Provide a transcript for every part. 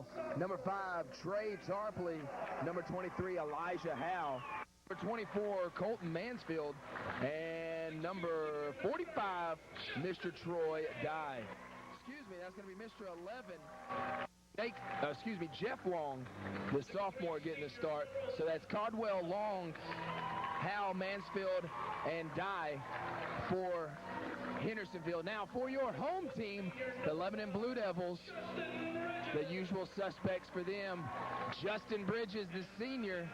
Hendersonville. Number 5, Trey Tarpley. Number 23, Elijah Howe. Number 24, Colton Mansfield. And number 45, Mr. Troy Dye. Excuse me, that's going to be Mr. 11. Jeff Long, the sophomore, getting the start. So that's Caldwell, Long, Howe, Mansfield, and Dye for Hendersonville. Now for your home team, the Lebanon Blue Devils, the usual suspects for them: Justin Bridges, the senior;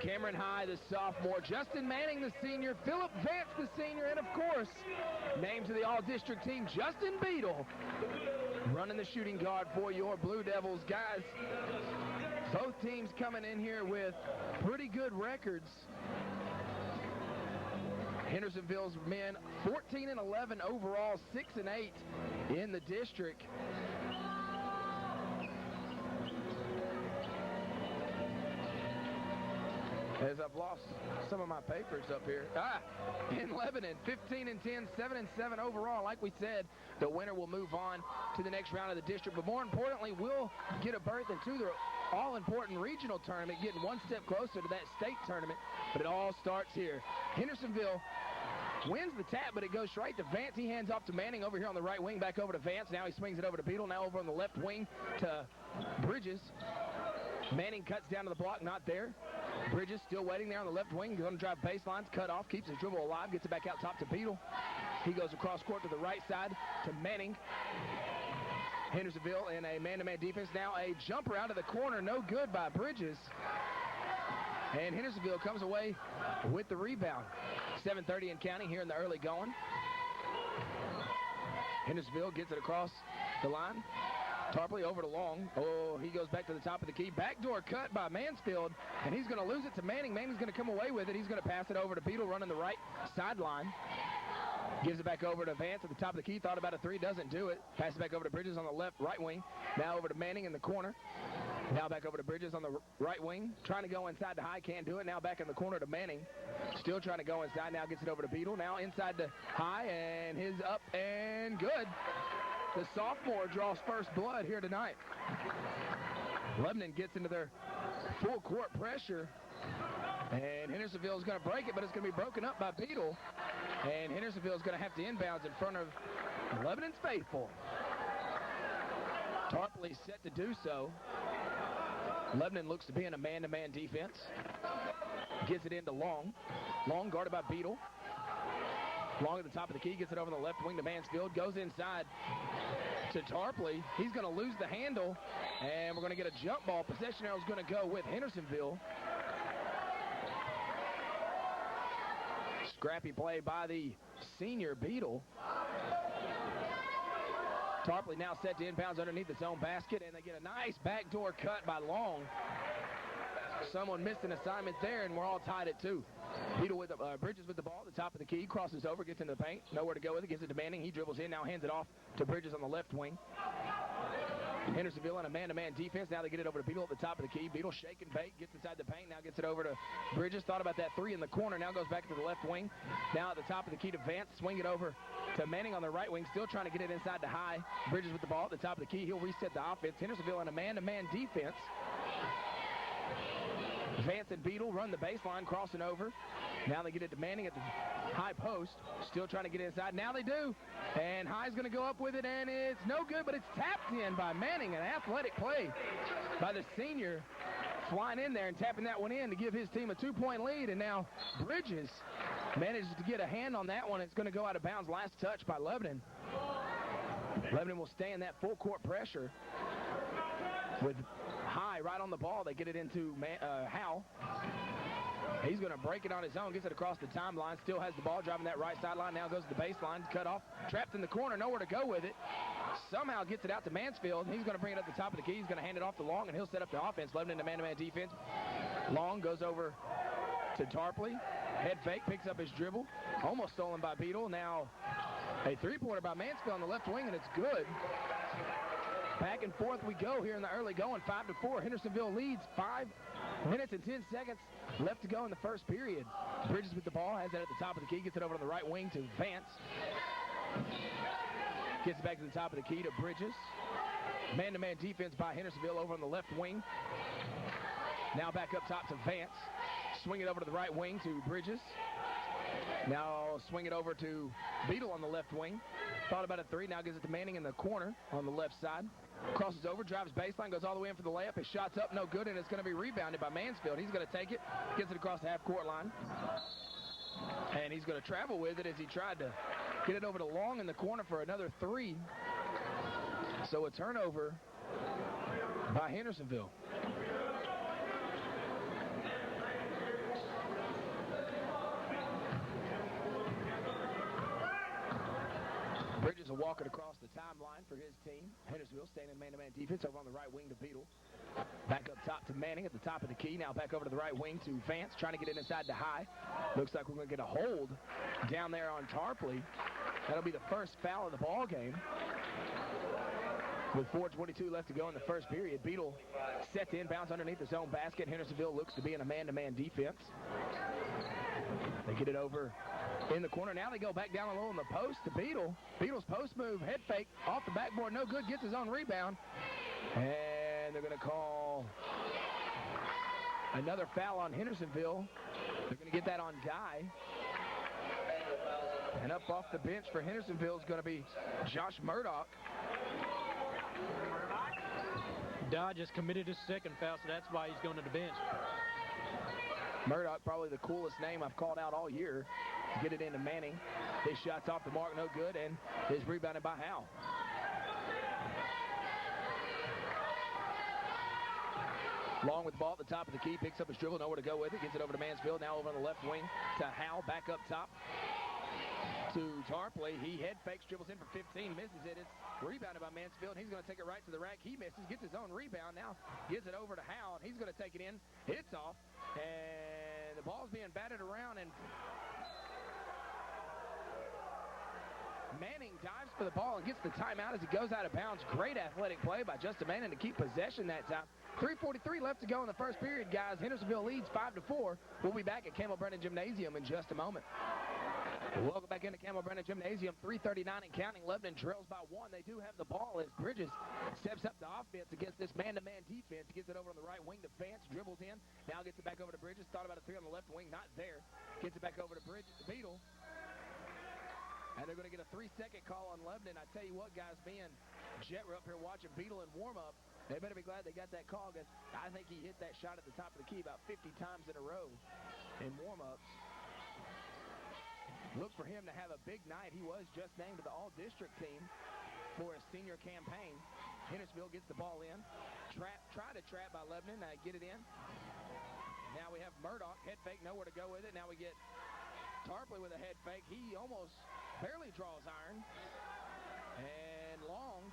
Cameron High, the sophomore; Justin Manning, the senior; Philip Vance, the senior; and of course, named to the all-district team, Justin Beadle, running the shooting guard for your Blue Devils. Guys, both teams coming in here with pretty good records. Hendersonville's men 14-11 overall, 6-8 in the district. As I've lost some of my papers up here. In Lebanon, 15-10, 7-7 overall. Like we said, the winner will move on to the next round of the district. But more importantly, we'll get a berth into the all-important regional tournament, getting one step closer to that state tournament. But it all starts here. Hendersonville wins the tap, but it goes straight to Vance. He hands off to Manning over here on the right wing, back over to Vance. Now he swings it over to Beadle. Now over on the left wing to Bridges. Manning cuts down to the block, not there. Bridges still waiting there on the left wing. Going to drive baselines, cut off, keeps his dribble alive, gets it back out top to Beadle. He goes across court to the right side to Manning. Hendersonville in a man-to-man defense. Now a jumper out of the corner, no good by Bridges. And Hendersonville comes away with the rebound. 7:30 and counting here in the early going. Hendersonville gets it across the line. Tarpley over to Long. Oh, he goes back to the top of the key. Backdoor cut by Mansfield, and he's going to lose it to Manning. Manning's going to come away with it. He's going to pass it over to Beadle, running the right sideline. Gives it back over to Vance at the top of the key. Thought about a three, doesn't do it. Pass it back over to Bridges on the left, right wing. Now over to Manning in the corner. Now back over to Bridges on the right wing. Trying to go inside to High, can't do it. Now back in the corner to Manning. Still trying to go inside. Now gets it over to Beadle. Now inside to High, and his up and good. The sophomore draws first blood here tonight. Lebanon gets into their full court pressure. And Hendersonville's going to break it, but it's going to be broken up by Beadle. And Hendersonville's going to have to inbounds in front of Lebanon's faithful. Tarpley set to do so. Lebanon looks to be in a man-to-man defense. Gets it into Long. Long guarded by Beadle. Long at the top of the key, gets it over the left wing to Mansfield. Goes inside to Tarpley. He's going to lose the handle, and we're going to get a jump ball. Possession arrow is going to go with Hendersonville. Scrappy play by the senior Beadle. Tarpley now set to inbounds underneath his own basket, and they get a nice backdoor cut by Long. Someone missed an assignment there, and we're all tied at 2. Beadle with Bridges with the ball at the top of the key, crosses over, gets into the paint, nowhere to go with it, gives it to Manning. He dribbles in, now hands it off to Bridges on the left wing. Hendersonville in a man-to-man defense. Now they get it over to Beadle at the top of the key. Beadle shake and bake, gets inside the paint, now gets it over to Bridges. Thought about that three in the corner, now goes back to the left wing. Now at the top of the key to Vance, swing it over to Manning on the right wing, still trying to get it inside to High. Bridges with the ball at the top of the key. He'll reset the offense. Hendersonville in a man-to-man defense. Vance and Beadle run the baseline, crossing over. Now they get it to Manning at the high post. Still trying to get inside. Now they do. And High's going to go up with it, and it's no good, but it's tapped in by Manning. An athletic play by the senior, flying in there and tapping that one in to give his team a 2-point lead. And now Bridges manages to get a hand on that one. It's going to go out of bounds. Last touch by Lebanon. Lebanon will stay in that full court pressure with High right on the ball. They get it into Howe. He's going to break it on his own, gets it across the timeline, still has the ball, driving that right sideline, now goes to the baseline, cut off, trapped in the corner, nowhere to go with it. Somehow gets it out to Mansfield. He's going to bring it up the top of the key. He's going to hand it off to Long, and he'll set up the offense. Lebanon in man-to-man defense. Long goes over to Tarpley. Head fake, picks up his dribble. Almost stolen by Beadle. Now a three-pointer by Mansfield on the left wing, and it's good. Back and forth we go here in the early going, 5-4. Hendersonville leads 5 minutes and 10 seconds left to go in the first period. Bridges with the ball, has that at the top of the key, gets it over to the right wing to Vance. Gets it back to the top of the key to Bridges. Man-to-man defense by Hendersonville over on the left wing. Now back up top to Vance. Swing it over to the right wing to Bridges. Now swing it over to Beadle on the left wing. Thought about a three. Now gives it to Manning in the corner on the left side. Crosses over, drives baseline, goes all the way in for the layup. His shot's up, no good, and it's going to be rebounded by Mansfield. He's going to take it, gets it across the half-court line. And he's going to travel with it as he tried to get it over to Long in the corner for another three. So a turnover by Hendersonville. Bridges will walk it across the timeline for his team. Hendersonville staying in man-to-man defense over on the right wing to Beadle. Back up top to Manning at the top of the key. Now back over to the right wing to Vance, trying to get it inside to High. Looks like we're going to get a hold down there on Tarpley. That'll be the first foul of the ball game. With 4:22 left to go in the first period, Beadle set to inbounds underneath his own basket. Hendersonville looks to be in a man-to-man defense. They get it over in the corner. Now they go back down low on the post to Beadle. Beadle's post move, head fake, off the backboard, no good, gets his own rebound. And they're going to call another foul on Hendersonville. They're going to get that on Guy. And up off the bench for Hendersonville is going to be Josh Murdoch. Dodge just committed his second foul, so that's why he's going to the bench. Murdoch, probably the coolest name I've called out all year. Get it into Manning. His shot's off the mark, no good, and is rebounded by Howe. Long with the ball at the top of the key, picks up his dribble, nowhere to go with it, gets it over to Mansfield, now over on the left wing to Howe, back up top to Tarpley. He head fakes, dribbles in for 15, misses it. It's rebounded by Mansfield. He's going to take it right to the rack. He misses, gets his own rebound, now gives it over to Howe, and he's going to take it in. Hits off, and the ball's being batted around, and Manning dives for the ball and gets the timeout as he goes out of bounds. Great athletic play by Justin Manning to keep possession that time. 3:43 left to go in the first period, guys. Hendersonville leads 5-4. We'll be back at Campbell Brennan Gymnasium in just a moment. Welcome back into Campbell Brennan Gymnasium. 3:39 and counting. Lebanon trails by 1. They do have the ball as Bridges steps up to offense against this man-to-man defense. Gets it over on the right wing to Vance. Dribbles in. Now gets it back over to Bridges. Thought about a three on the left wing. Not there. Gets it back over to Beadle. And they're going to get a 3-second call on Lebanon. I tell you what, guys, being Jet, we're up here watching Beadle in warm-up. They better be glad they got that call, because I think he hit that shot at the top of the key about 50 times in a row in warm-ups. Look for him to have a big night. He was just named to the all-district team for his senior campaign. Hendersonville gets the ball in. Try to trap by Lebanon. Get it in. Now we have Murdoch. Head fake, nowhere to go with it. Now we get Tarpley with a head fake. He almost barely draws iron. And Long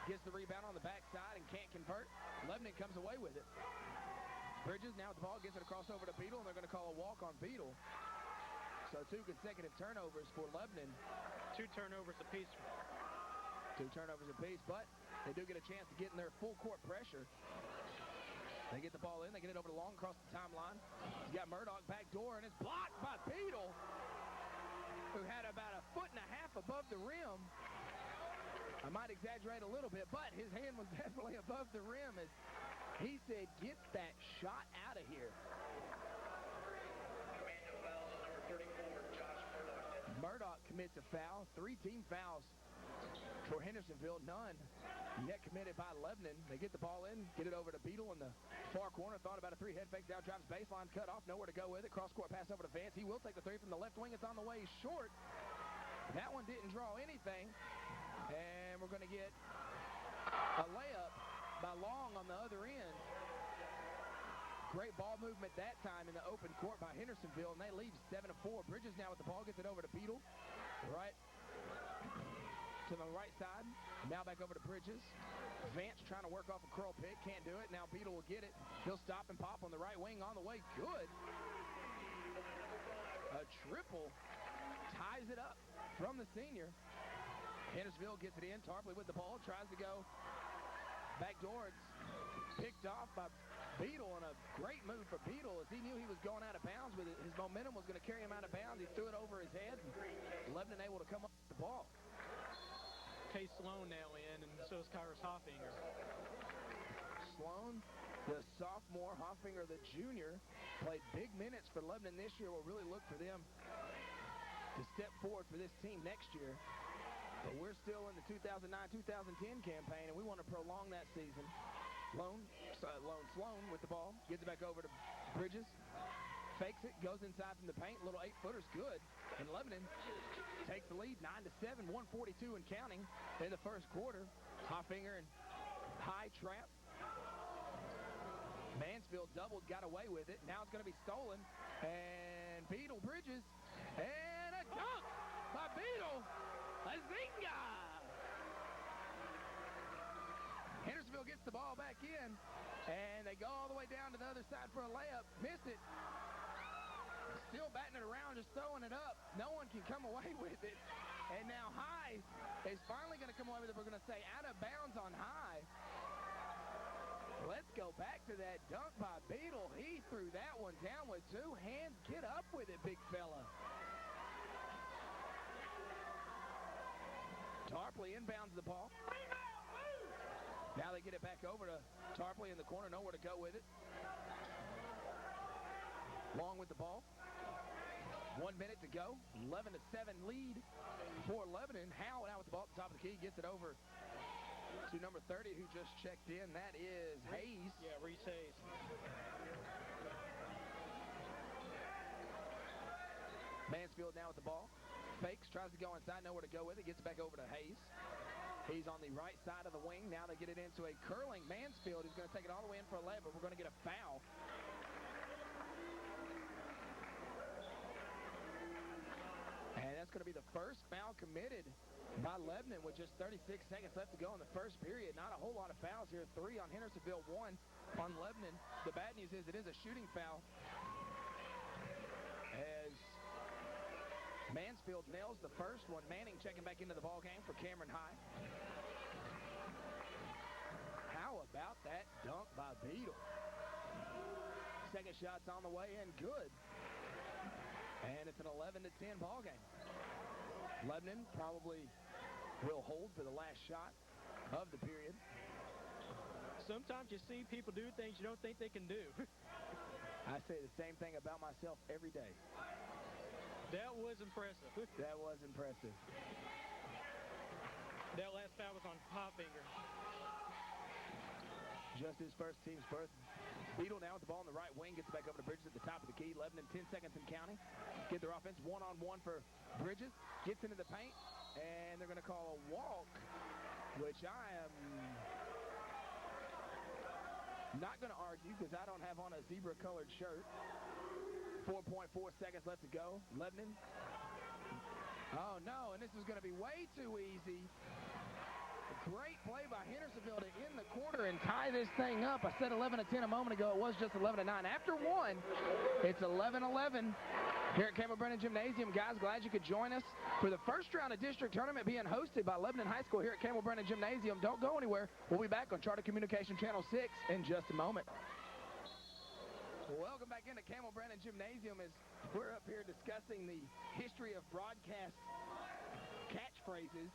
gets the rebound on the backside and can't convert. Lebanon comes away with it. Bridges now with the ball, gets it across over to Beadle, and they're going to call a walk on Beadle. So 2 consecutive turnovers for Lebanon. 2 turnovers apiece. 2 turnovers apiece, but they do get a chance to get in their full court pressure. They get the ball in, they get it over to Long across the timeline. He's got Murdoch back door, and it's blocked by Beadle, who had about 1.5 feet above the rim. I might exaggerate a little bit, but his hand was definitely above the rim as he said, get that shot out of here. Murdoch commits a foul. 3 team fouls for Hendersonville. None yet committed by Lebanon. They get the ball in, get it over to Beadle in the far corner. Thought about a 3 head fake, down drives baseline, cut off, nowhere to go with it. Cross-court pass over to Vance. He will take the 3 from the left wing. It's on the way short. That one didn't draw anything. And we're going to get a layup by Long on the other end. Great ball movement that time in the open court by Hendersonville, and they lead 7-4. Bridges now with the ball, gets it over to Beadle. Right to the right side. Now back over to Bridges. Vance trying to work off a curl pick, can't do it. Now Beadle will get it. He'll stop and pop on the right wing on the way. Good. A triple ties it up from the senior. Hendersonville gets it in. Tarpley with the ball, tries to go back door. It's picked off by Beadle, and a great move for Beadle as he knew he was going out of bounds with it. His momentum was going to carry him out of bounds. He threw it over his head, and Lebanon able to come up with the ball. Case Sloan now in, and so is Kyrus Hoffinger. Hoffinger, the junior, played big minutes for Lebanon this year. Will really look for them to step forward for this team next year. But we're still in the 2009-2010 campaign, and we want to prolong that season. Lone Sloan with the ball, gets it back over to Bridges, fakes it, goes inside from the paint, little 8-footer's good, and Lebanon takes the lead 9-7, 142 and counting in the first quarter. Hoffinger and high trap. Mansfield doubled, got away with it. Now it's going to be stolen, and Beetle Bridges, and a dunk by Beetle. A zinga! Hendersonville gets the ball back in, and they go all the way down to the other side for a layup. Missed it. Still batting it around, just throwing it up. No one can come away with it. And now High is finally going to come away with it. We're going to say out of bounds on High. Let's go back to that dunk by Beetle. He threw that one down with two hands. Get up with it, big fella. Tarpley inbounds the ball. Now they get it back over to Tarpley in the corner. Nowhere to go with it. Long with the ball. 1 minute to go. 11-7 lead for Lebanon. Howell out with the ball at the top of the key. Gets it over to number 30 who just checked in. That is Hayes. Yeah, Reese Hayes. Mansfield now with the ball. Fakes, tries to go inside, nowhere to go with it. Gets it back over to Hayes. He's on the right side of the wing. Now they get it into a curling Mansfield. He's going to take it all the way in for a layup, but we're going to get a foul. And that's going to be the first foul committed by Lebanon with just 36 seconds left to go in the first period. Not a whole lot of fouls here. 3 on Hendersonville, 1 on Lebanon. The bad news is it is a shooting foul as Mansfield nails the first one. Manning checking back into the ball game for Cameron High. How about that dunk by Beetle? Second shot's on the way in, good. And it's an 11-10 ball game. Lebanon probably will hold for the last shot of the period. Sometimes you see people do things you don't think they can do. I say the same thing about myself every day. That was impressive. That was impressive. That last foul was on Hoffinger. Just his first team's first. Beetle now with the ball on the right wing. Gets it back over to Bridges at the top of the key. Lebanon 10 seconds and counting. Get their offense one-on-one for Bridges. Gets into the paint. And they're going to call a walk, which I am not going to argue because I don't have on a zebra-colored shirt. 4.4 seconds left to go. Lebanon. Oh, no, and this is going to be way too easy. A great play by Hendersonville to end the quarter and tie this thing up. I said 11-10 a moment ago. It was just 11-9. After one, it's 11-11 here at Campbell Brennan Gymnasium. Guys, glad you could join us for the first round of district tournament being hosted by Lebanon High School here at Campbell Brennan Gymnasium. Don't go anywhere. We'll be back on Charter Communication Channel 6 in just a moment. Welcome back into Campbell Brennan Gymnasium as we're up here discussing the history of broadcast catchphrases.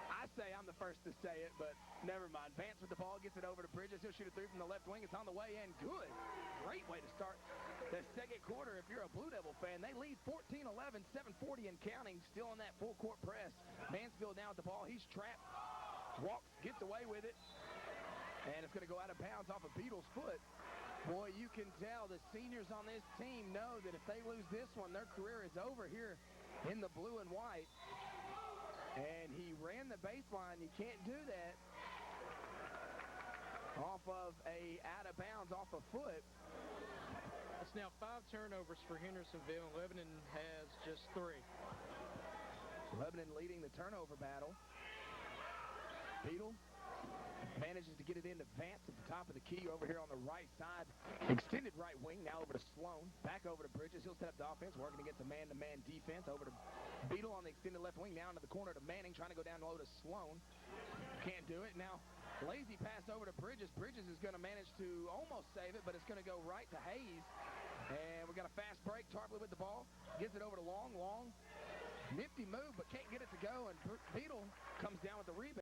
I say I'm the first to say it, but never mind. Vance with the ball, gets it over to Bridges. He'll shoot a three from the left wing. It's on the way in. Good. Great way to start the second quarter if you're a Blue Devil fan. They lead 14-11, 7:40 and counting, still on that full court press. Mansfield now with the ball. He's trapped. Walks, gets away with it. And it's going to go out of bounds off of Beetle's foot. Boy, you can tell the seniors on this team know that if they lose this one, their career is over here in the blue and white. And he ran the baseline. You can't do that off of a out of bounds off a foot. It's now 5 turnovers for Hendersonville. Lebanon has just 3. Lebanon leading the turnover battle. Beetle manages to get it into Vance at the top of the key over here on the right side. Extended right wing, now over to Sloan. Back over to Bridges. He'll set up the offense, working against a man-to-man defense. Over to Beetle on the extended left wing, now into the corner to Manning, trying to go down low to Sloan. Can't do it. Now, lazy pass over to Bridges. Bridges is going to manage to almost save it, but it's going to go right to Hayes. And we got a fast break. Tarpley with the ball. Gets it over to Long. Nifty move, but can't get it to go. And Beetle comes down with the rebound.